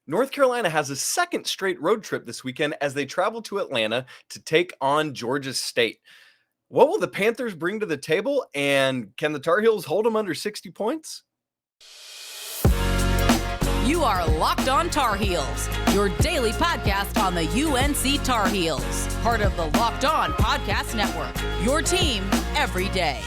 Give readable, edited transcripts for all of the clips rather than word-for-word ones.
North Carolina has a second straight road trip this weekend as they travel to Atlanta to take on Georgia State. What will the Panthers bring to the table, and can the Tar Heels hold them under 60 points? You are Locked On Tar Heels, your daily podcast on the UNC Tar Heels, part of the Locked On Podcast Network, your team every day.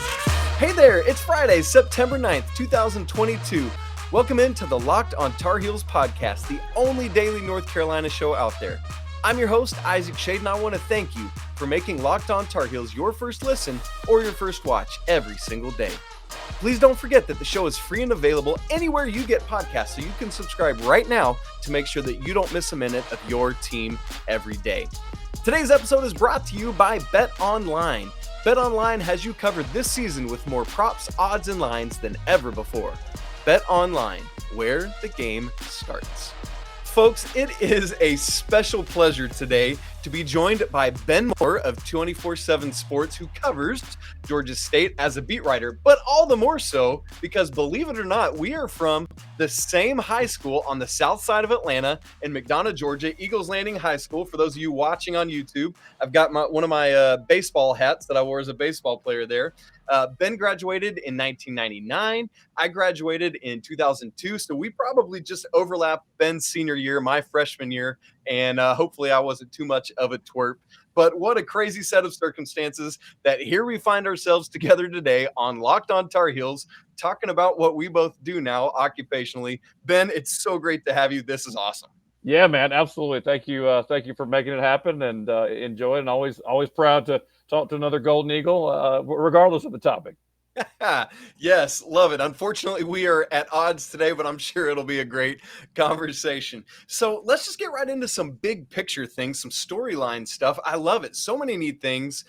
Hey there, it's Friday, September 9th, 2022. Welcome into the Locked On Tar Heels podcast, the only daily North Carolina show out there. I'm your host, Isaac Schade, and I want to thank you for making Locked On Tar Heels your first listen or your first watch every single day. Please don't forget that the show is free and available anywhere you get podcasts, so you can subscribe right now to make sure that you don't miss a minute of your team every day. Today's episode is brought to you by BetOnline. BetOnline has you covered this season with more props, odds, and lines than ever before. BetOnline, where the game starts. Folks, it is a special pleasure today to be joined by Ben Moore of 24/7 Sports, who covers Georgia State as a beat writer, but all the more so because, believe it or not, we are from the same high school on the south side of Atlanta in McDonough, Georgia, Eagles Landing High School. For those of you watching on YouTube, I've got one of my baseball hats that I wore as a baseball player there. Ben graduated in 1999. I graduated in 2002, so we probably just overlapped Ben's senior year, my freshman year, and hopefully I wasn't too much of a twerp. But what a crazy set of circumstances that here we find ourselves together today on Locked On Tar Heels, talking about what we both do now occupationally. Ben, it's so great to have you. This is awesome. Yeah, man, absolutely. Thank you. Thank you for making it happen, and enjoy it. And always proud to talk to another Golden Eagle, regardless of the topic. Yes, love it. Unfortunately, we are at odds today, but I'm sure it'll be a great conversation. So let's just get right into some big picture things, some storyline stuff. I love it. So many neat things.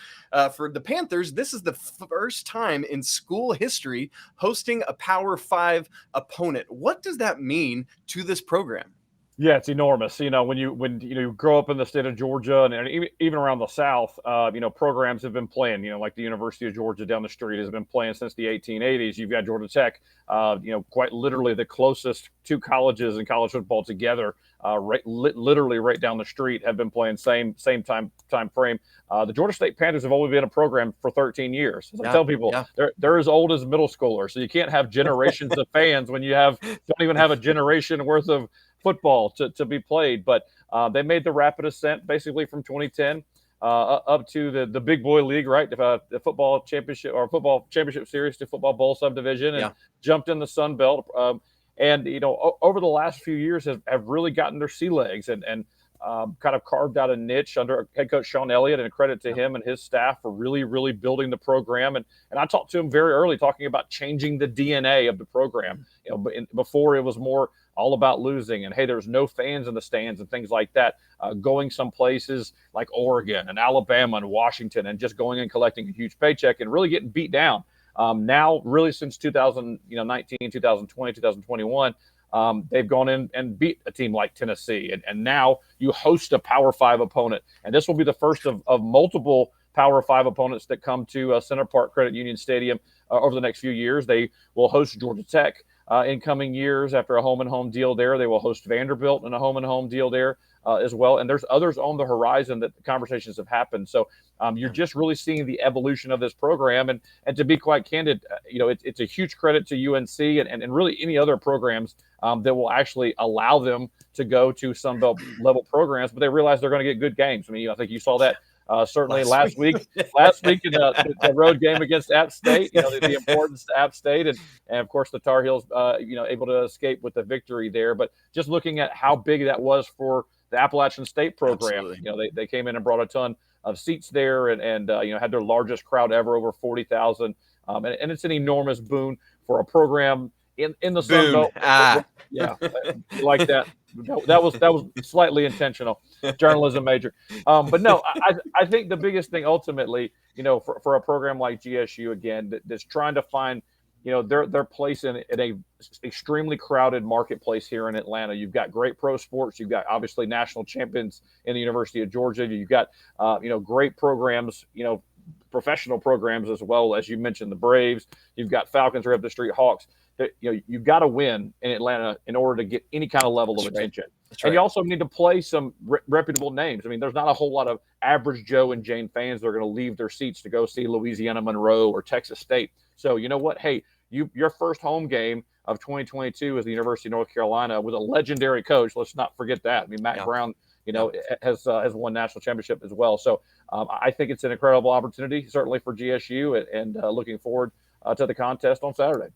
For the Panthers, this is the first time in school history hosting a Power 5 opponent. What does that mean to this program? Yeah, it's enormous. When you grow up in the state of Georgia and even around the South, programs have been playing. Like the University of Georgia down the street has been playing since the 1880s. You've got Georgia Tech, quite literally the closest two colleges in college football together, literally right down the street, have been playing same time frame. The Georgia State Panthers have only been a program for 13 years. As I tell people, they're as old as middle schoolers. So you can't have generations of fans when you don't even have a generation worth of football to be played. But they made the rapid ascent basically from 2010 up to the big boy league, right? The football championship series to football bowl subdivision, and jumped in the Sun Belt. Over the last few years have really gotten their sea legs and kind of carved out a niche under head coach Sean Elliott, and a credit to him and his staff for really, really building the program. And I talked to him very early, talking about changing the DNA of the program. Before it was more all about losing, and hey, there's no fans in the stands and things like that. Going some places like Oregon and Alabama and Washington, and just going and collecting a huge paycheck and really getting beat down. Now, really, since 2019, 2020, 2021. They've gone in and beat a team like Tennessee, and now you host a Power 5 opponent, and this will be the first of multiple Power 5 opponents that come to Center Parc Credit Union Stadium over the next few years. They will host Georgia Tech in coming years after a home-and-home deal there. They will host Vanderbilt in a home-and-home deal there as well, and there's others on the horizon that the conversations have happened. So you're just really seeing the evolution of this program, and to be quite candid, it's a huge credit to UNC and really any other programs that will actually allow them to go to Sun Belt level programs, but they realize they're going to get good games. I mean, I think you saw that certainly last week in the road game against App State, the importance to App State, and of course the Tar Heels, able to escape with the victory there. But just looking at how big that was for the Appalachian State program, they came in and brought a ton of seats there, and had their largest crowd ever, over 40,000, and it's an enormous boon for a program in the Sun Belt. Yeah, like that. That was slightly intentional, journalism major. But no, I think the biggest thing ultimately, for a program like GSU, again, that's trying to find, their place in a extremely crowded marketplace here in Atlanta. You've got great pro sports. You've got obviously national champions in the University of Georgia. You've got, great programs, professional programs as well. As you mentioned, the Braves. You've got Falcons right up the street, Hawks. that, you've got to win in Atlanta in order to get any kind of level of attention. That's right. And you also need to play some reputable names. I mean, there's not a whole lot of average Joe and Jane fans that are going to leave their seats to go see Louisiana Monroe or Texas State. So you know what? Hey, your first home game of 2022 is the University of North Carolina with a legendary coach. Let's not forget that. I mean, Mack Brown, has won national championship as well. So I think it's an incredible opportunity, certainly for GSU, and looking forward to the contest on Saturday.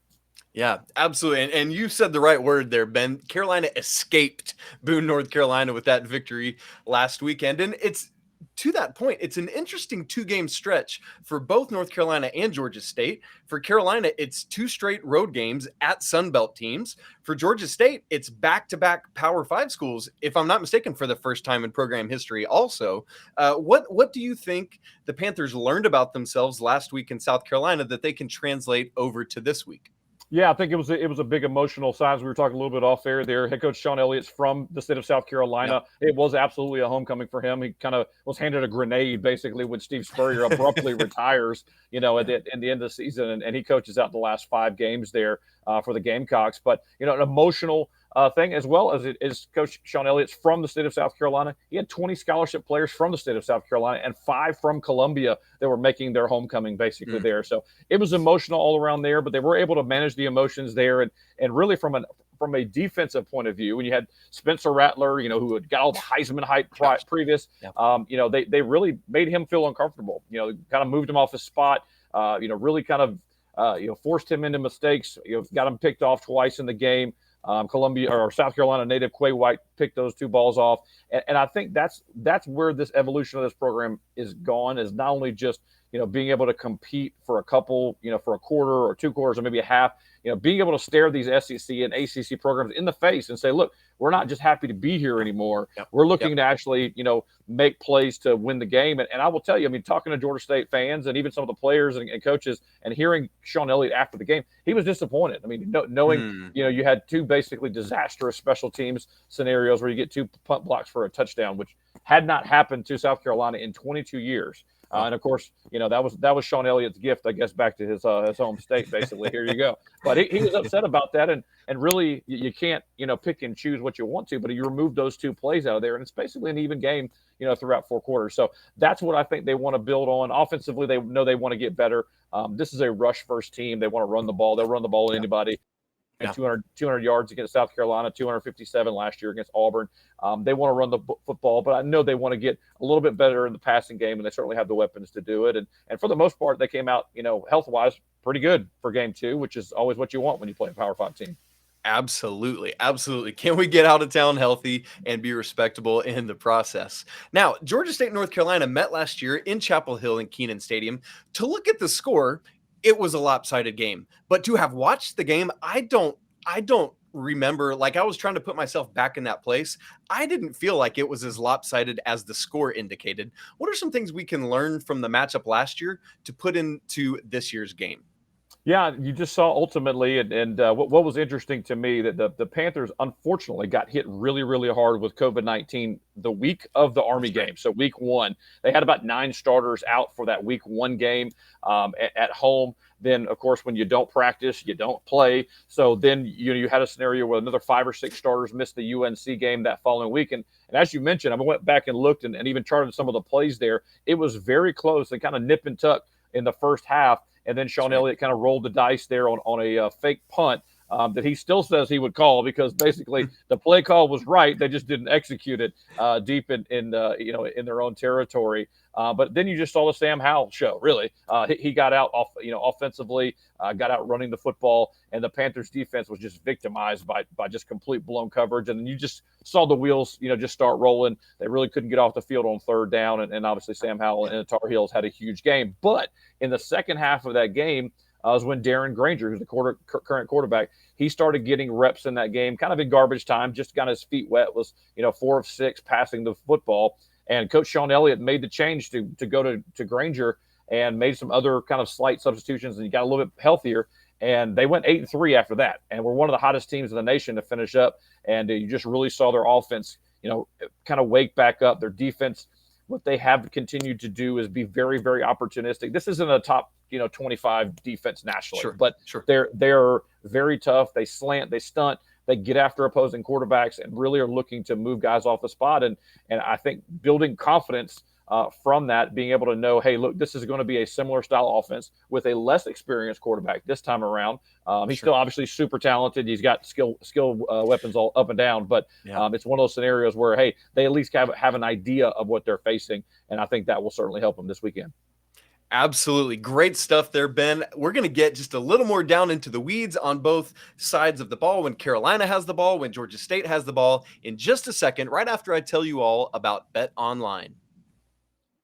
Yeah, absolutely. And you said the right word there, Ben. Carolina escaped Boone, North Carolina with that victory last weekend. And it's to that point, it's an interesting 2-game stretch for both North Carolina and Georgia State. For Carolina, it's 2 straight road games at Sunbelt teams. For Georgia State, it's back-to-back Power 5 schools, if I'm not mistaken, for the first time in program history also. What do you think the Panthers learned about themselves last week in South Carolina that they can translate over to this week? Yeah, I think it was a big emotional sign. We were talking a little bit off air there. Head coach Sean Elliott's from the state of South Carolina. Yep. It was absolutely a homecoming for him. He kind of was handed a grenade basically when Steve Spurrier abruptly retires, at the end of the season, and he coaches out the last 5 games there for the Gamecocks. But an emotional thing, as well as Coach Sean Elliott's from the state of South Carolina. He had 20 scholarship players from the state of South Carolina and 5 from Columbia that were making their homecoming basically there. So it was emotional all around there, but they were able to manage the emotions there. And really from a defensive point of view, when you had Spencer Rattler, who had got all the Heisman hype previous, they really made him feel uncomfortable, kind of moved him off his spot, really kind of, forced him into mistakes, got him picked off twice in the game. Columbia or South Carolina native Quay White picked those 2 balls off. And I think that's where this evolution of this program is gone, is not only just, being able to compete for a couple, for a quarter or 2 quarters or maybe a half, being able to stare these SEC and ACC programs in the face and say, look, we're not just happy to be here anymore. Yep. We're looking to actually, make plays to win the game. And I will tell you, I mean, talking to Georgia State fans and even some of the players and coaches and hearing Sean Elliott after the game, he was disappointed. I mean, knowing, you had 2 basically disastrous special teams scenarios where you get 2 punt blocks for a touchdown, which had not happened to South Carolina in 22 years. And of course, that was Sean Elliott's gift, I guess, back to his home state, basically. Here you go. But he was upset about that. And really, you can't, pick and choose what you want to, but you remove those 2 plays out of there. And it's basically an even game, throughout 4 quarters. So that's what I think they want to build on. Offensively, they know they want to get better. This is a rush first team. They want to run the ball. They'll run the ball at anybody. 200 yards against South Carolina, 257 last year against Auburn. They want to run the football, but I know they want to get a little bit better in the passing game, and they certainly have the weapons to do it. And for the most part, they came out, health-wise, pretty good for game 2, which is always what you want when you play a Power 5 team. Absolutely. Absolutely. Can we get out of town healthy and be respectable in the process? Now, Georgia State and North Carolina met last year in Chapel Hill and Kenan Stadium. To look at the score, it was a lopsided game. But to have watched the game, I don't remember, like I was trying to put myself back in that place. I didn't feel like it was as lopsided as the score indicated. What are some things we can learn from the matchup last year to put into this year's game? Yeah, you just saw ultimately, and what was interesting to me, that the Panthers unfortunately got hit really, really hard with COVID-19 the week of the Army game. So week 1, they had about 9 starters out for that week 1 game at home. Then, of course, when you don't practice, you don't play. So then you had a scenario where another 5 or 6 starters missed the UNC game that following week. And as you mentioned, I went back and looked and even charted some of the plays there. It was very close and kind of nip and tuck in the first half. And then Sean Elliott kind of rolled the dice there on a fake punt that he still says he would call, because basically the play call was right. They just didn't execute it deep in their own territory. But then you just saw the Sam Howell show, really. He got out offensively, got out running the football, and the Panthers defense was just victimized by just complete blown coverage. And then you just saw the wheels, just start rolling. They really couldn't get off the field on 3rd down. And obviously Sam Howell and the Tar Heels had a huge game. But in the second half of that game was when Darren Granger, who's the current quarterback, he started getting reps in that game, kind of in garbage time, just got his feet wet, was 4 of 6 passing the football. And Coach Sean Elliott made the change to go to Granger and made some other kind of slight substitutions, and he got a little bit healthier. And they went 8-3 after that, and were one of the hottest teams in the nation to finish up. And you just really saw their offense, kind of wake back up. Their defense, what they have continued to do is be very, very opportunistic. This isn't a top 25 defense nationally. Sure, but sure. they're very tough. They slant, they stunt, they get after opposing quarterbacks, and really are looking to move guys off the spot. And I think building confidence from that, being able to know, hey, look, this is going to be a similar style offense with a less experienced quarterback this time around. He's still obviously super talented. He's got skill weapons all up and down, but it's one of those scenarios where, hey, they at least have an idea of what they're facing, and I think that will certainly help them this weekend. Absolutely. Great stuff there, Ben. We're going to get just a little more down into the weeds on both sides of the ball when Carolina has the ball, when Georgia State has the ball, in just a second, right after I tell you all about BetOnline.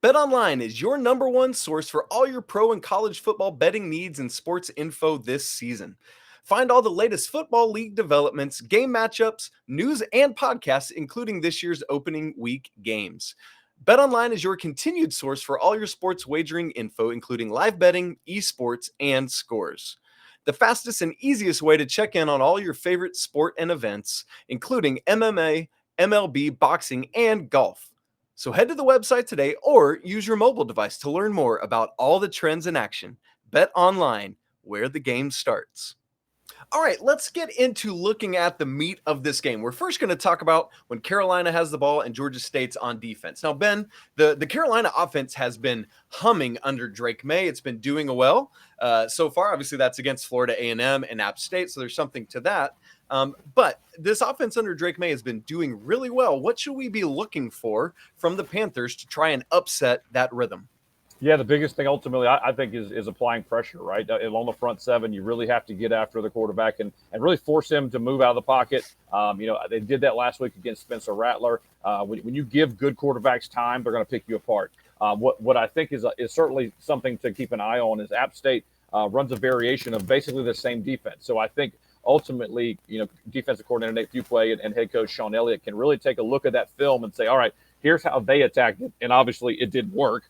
BetOnline is your number one source for all your pro and college football betting needs and sports info this season. Find all the latest football league developments, game matchups, news, and podcasts, including this year's opening week games. BetOnline is your continued source for all your sports wagering info, including live betting, esports, and scores. The fastest and easiest way to check in on all your favorite sport and events, including MMA, MLB, boxing, and golf. So head to the website today or use your mobile device to learn more about all the trends in action. BetOnline, where the game starts. All right, let's get into looking at the meat of this game. We're first going to talk about when Carolina has the ball and Georgia State's on defense. Now, Ben, the Carolina offense has been humming under Drake Maye. It's been doing well so far. Obviously, that's against Florida A&M and App State, so there's something to that. But this offense under Drake Maye has been doing really well. What should we be looking for from the Panthers to try and upset that rhythm? Yeah, the biggest thing ultimately, I think, is applying pressure, right? On the front seven, you really have to get after the quarterback and really force him to move out of the pocket. They did that last week against Spencer Rattler. When you give good quarterbacks time, they're going to pick you apart. What I think is certainly something to keep an eye on is App State runs a variation of basically the same defense. So I think ultimately, defensive coordinator Nate Fuqua and head coach Sean Elliott can really take a look at that film and say, all right, here's how they attacked it. And obviously it did work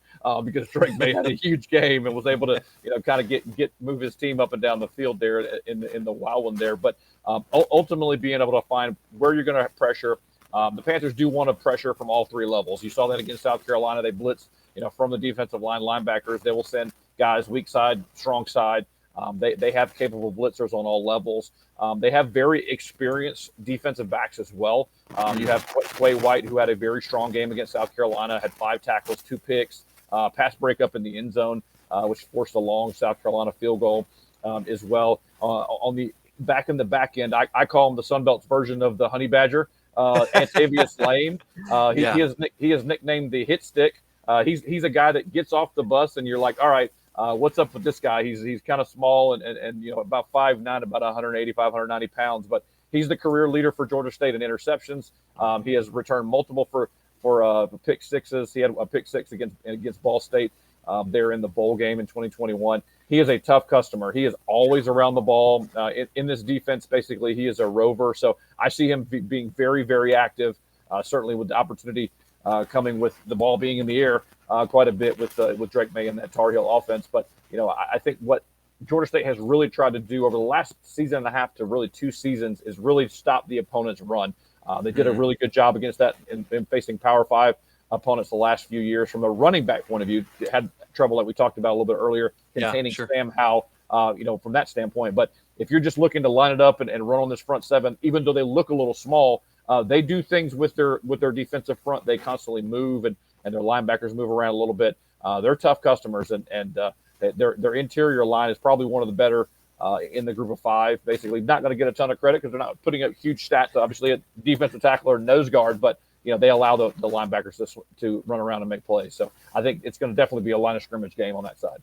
because Drake Maye had a huge game and was able to, kind of move his team up and down the field there in the wild one there. But ultimately being able to find where you're going to have pressure. The Panthers do want to pressure from all three levels. You saw that against South Carolina. They blitz, from the defensive line, linebackers. They will send guys weak side, strong side. They have capable blitzers on all levels. They have very experienced defensive backs as well. You have Quay White, who had a very strong game against South Carolina, had 5 tackles, 2 picks, pass breakup in the end zone, which forced a long South Carolina field goal as well. On the back end, I call him the Sun Belt's version of the Honey Badger, Antavius Lane. He is nicknamed the Hit Stick. He's a guy that gets off the bus and you're like, all right, what's up with this guy? He's kind of small and about 5'9", about 185, 190 pounds, but he's the career leader for Georgia State in interceptions. He has returned multiple for pick sixes. He had a pick six against Ball State there in the bowl game in 2021. He is a tough customer. He is always around the ball in this defense. Basically, he is a rover. So I see him being very, very active. Certainly with the opportunity coming with the ball being in the air quite a bit with Drake Maye and that Tar Heel offense. But, I think what Georgia State has really tried to do over the last season and a half to really 2 seasons is really stop the opponent's run. They did a really good job against that in facing Power 5 opponents the last few years. From a running back point of view, had trouble, like we talked about a little bit earlier, containing Sam Howell, from that standpoint. But if you're just looking to line it up and run on this front seven, even though they look a little small, they do things with their defensive front. They constantly move and their linebackers move around a little bit. They're tough customers, and their interior line is probably one of the better in the group of 5. Basically, not going to get a ton of credit because they're not putting up huge stats. Obviously, a defensive tackle or nose guard, but they allow the linebackers to run around and make plays. So I think it's going to definitely be a line of scrimmage game on that side.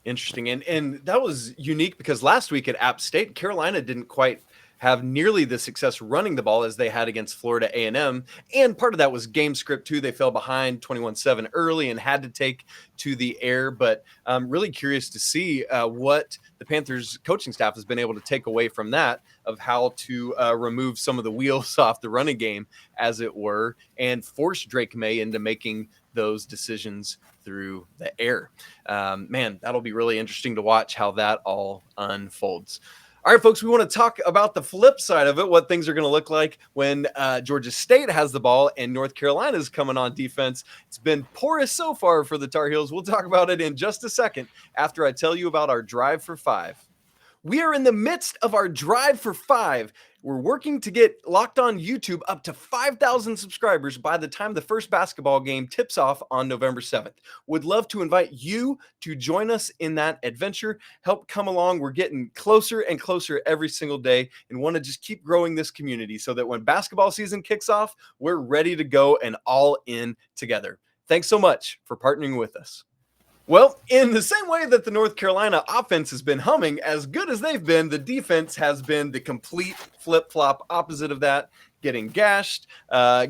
Interesting. And that was unique because last week at App State, Carolina didn't quite have nearly the success running the ball as they had against Florida A&M. And part of that was game script too. They fell behind 21-7 early and had to take to the air. But I'm really curious to see what the Panthers coaching staff has been able to take away from that, of how to remove some of the wheels off the running game, as it were, and force Drake Maye into making those decisions through the air. Man, that'll be really interesting to watch how that all unfolds. All right, folks, we want to talk about the flip side of it, what things are going to look like when Georgia State has the ball and North Carolina is coming on defense. It's been porous so far for the Tar Heels. We'll talk about it in just a second after I tell you about our Drive for Five. We are in the midst of our Drive for Five. We're working to get Locked On YouTube up to 5,000 subscribers by the time the first basketball game tips off on November 7th. Would love to invite you to join us in that adventure. Help come along. We're getting closer and closer every single day and want to just keep growing this community so that when basketball season kicks off, we're ready to go and all in together. Thanks so much for partnering with us. Well, in the same way that the North Carolina offense has been humming, as good as they've been, the defense has been the complete flip-flop opposite of that, getting gashed,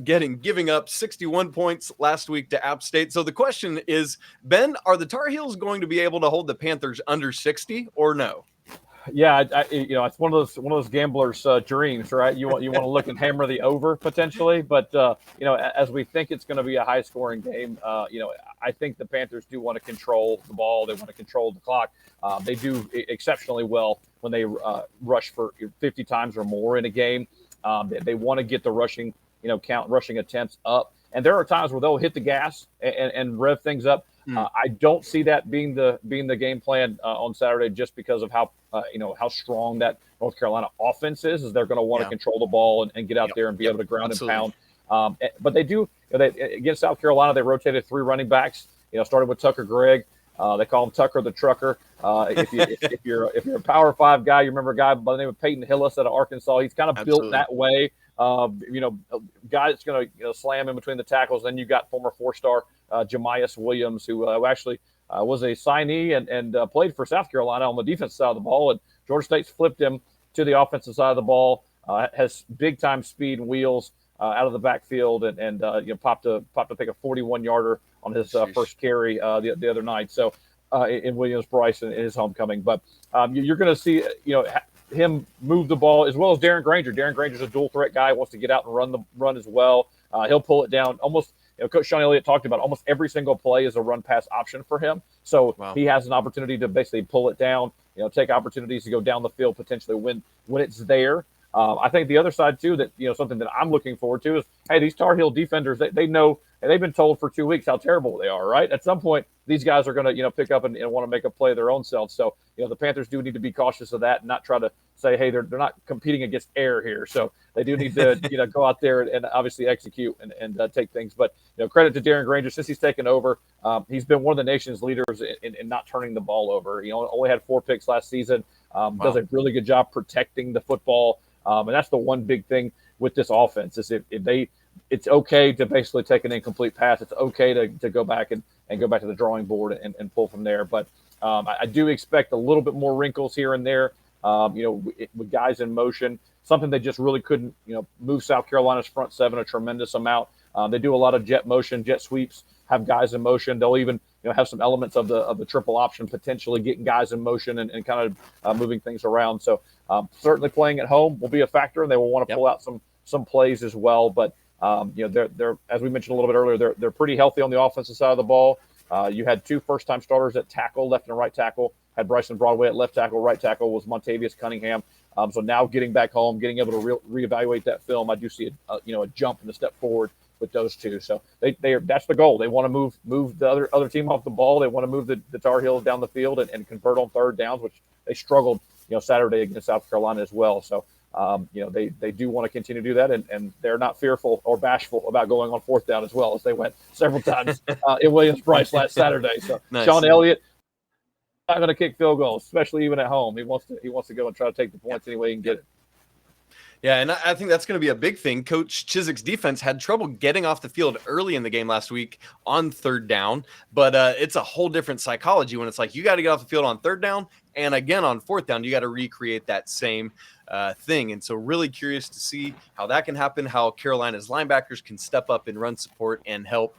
giving up 61 points last week to App State. So the question is, Ben, are the Tar Heels going to be able to hold the Panthers under 60 or no? Yeah, it's one of those gamblers' dreams, right? You want to look and hammer the over potentially, but as we think it's going to be a high-scoring game, I think the Panthers do want to control the ball. They want to control the clock. They do exceptionally well when they rush for 50 times or more in a game. They want to get the rushing attempts up, and there are times where they'll hit the gas and rev things up. I don't see that being the game plan on Saturday, just because of how strong that North Carolina offense is. They're going to want to control the ball and get out there and be able to ground and pound. But they do. Against South Carolina, they rotated 3 running backs. Started with Tucker Gregg. They call him Tucker the Trucker. If you're a Power 5 guy, you remember a guy by the name of Peyton Hillis out of Arkansas. He's kind of built that way. A guy that's going to slam in between the tackles. Then you got former 4-star Jamias Williams, who actually was a signee and played for South Carolina on the defensive side of the ball. And Georgia State's flipped him to the offensive side of the ball. Has big time speed and wheels out of the backfield, and popped to pick a 41-yarder on his first carry the other night. So in Williams Bryson in his homecoming, but you're going to see him move the ball, as well as Darren Granger. Darren Granger's a dual threat guy, wants to get out and run as well. He'll pull it down almost. Coach Sean Elliott talked about almost every single play is a run pass option for him. So he has an opportunity to basically pull it down, take opportunities to go down the field potentially when it's there. I think the other side too, that something that I'm looking forward to is, hey, these Tar Heel defenders, they know, and they've been told for 2 weeks how terrible they are, right? At some point, these guys are going to pick up and want to make a play of their own selves. So the Panthers do need to be cautious of that and not try to say, hey, they're not competing against air here. So they do need to go out there and obviously execute and take things. But credit to Darren Granger, since he's taken over, he's been one of the nation's leaders in not turning the ball over. Only had 4 picks last season. Does a really good job protecting the football. And that's the one big thing with this offense is if it's okay to basically take an incomplete pass. It's okay to go back and go back to the drawing board and pull from there. But I do expect a little bit more wrinkles here and there, with guys in motion, something they just really couldn't, move South Carolina's front 7 a tremendous amount. They do a lot of jet motion, jet sweeps, have guys in motion. They'll even have some elements of the triple option, potentially getting guys in motion and kind of moving things around. So certainly playing at home will be a factor, and they will want to pull out some plays as well. But they're as we mentioned a little bit earlier, they're pretty healthy on the offensive side of the ball. You had 2 first-time starters at tackle, left and right tackle. Had Bryson Broadway at left tackle. Right tackle was Montavious Cunningham. So now getting back home, getting able to reevaluate that film, I do see a jump and a step forward with those 2. So that's the goal. They want to move the other team off the ball. They want to move the Tar Heels down the field and convert on third downs, which they struggled Saturday against South Carolina as well. So they do want to continue to do that, and they're not fearful or bashful about going on fourth down as well, as they went several times in Williams-Brice last Saturday. So nice. Sean Elliott not going to kick field goals, especially even at home. He wants to go and try to take the points any way he can get it. Yeah, and I think that's going to be a big thing. Coach Chizik's defense had trouble getting off the field early in the game last week on third down, but it's a whole different psychology when it's like you got to get off the field on third down, and again on fourth down, you got to recreate that same thing. And so really curious to see how that can happen, how Carolina's linebackers can step up and run support and help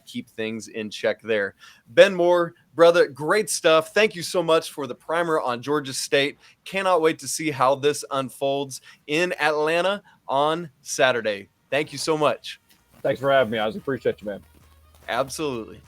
keep things in check there. Ben Moore, brother, great stuff. Thank you so much for the primer on Georgia State. Cannot wait to see how this unfolds in Atlanta on Saturday. Thank you so much. Thanks for having me. I appreciate you, man. Absolutely.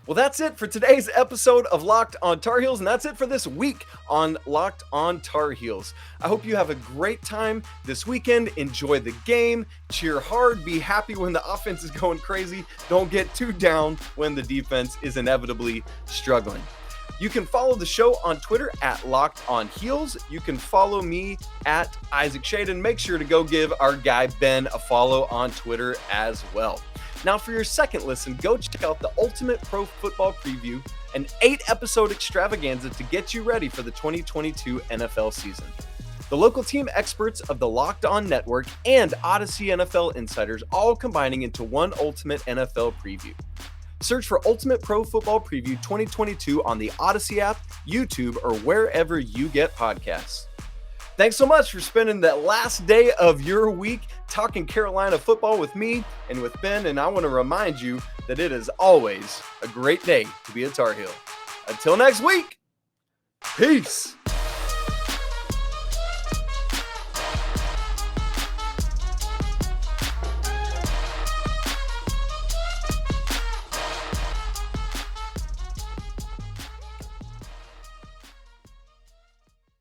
Well, that's it for today's episode of Locked on Tar Heels, and that's it for this week on Locked on Tar Heels. I hope you have a great time this weekend. Enjoy the game, cheer hard, be happy when the offense is going crazy. Don't get too down when the defense is inevitably struggling. You can follow the show on Twitter at Locked on Heels. You can follow me at Isaac Schade, and make sure to go give our guy Ben a follow on Twitter as well. Now, for your second listen, go check out the Ultimate Pro Football Preview, an 8-episode extravaganza to get you ready for the 2022 NFL season. The local team experts of the Locked On Network and Odyssey NFL insiders all combining into one Ultimate NFL Preview. Search for Ultimate Pro Football Preview 2022 on the Odyssey app, YouTube, or wherever you get podcasts. Thanks so much for spending that last day of your week talking Carolina football with me and with Ben, and I want to remind you that it is always a great day to be a Tar Heel. Until next week, peace!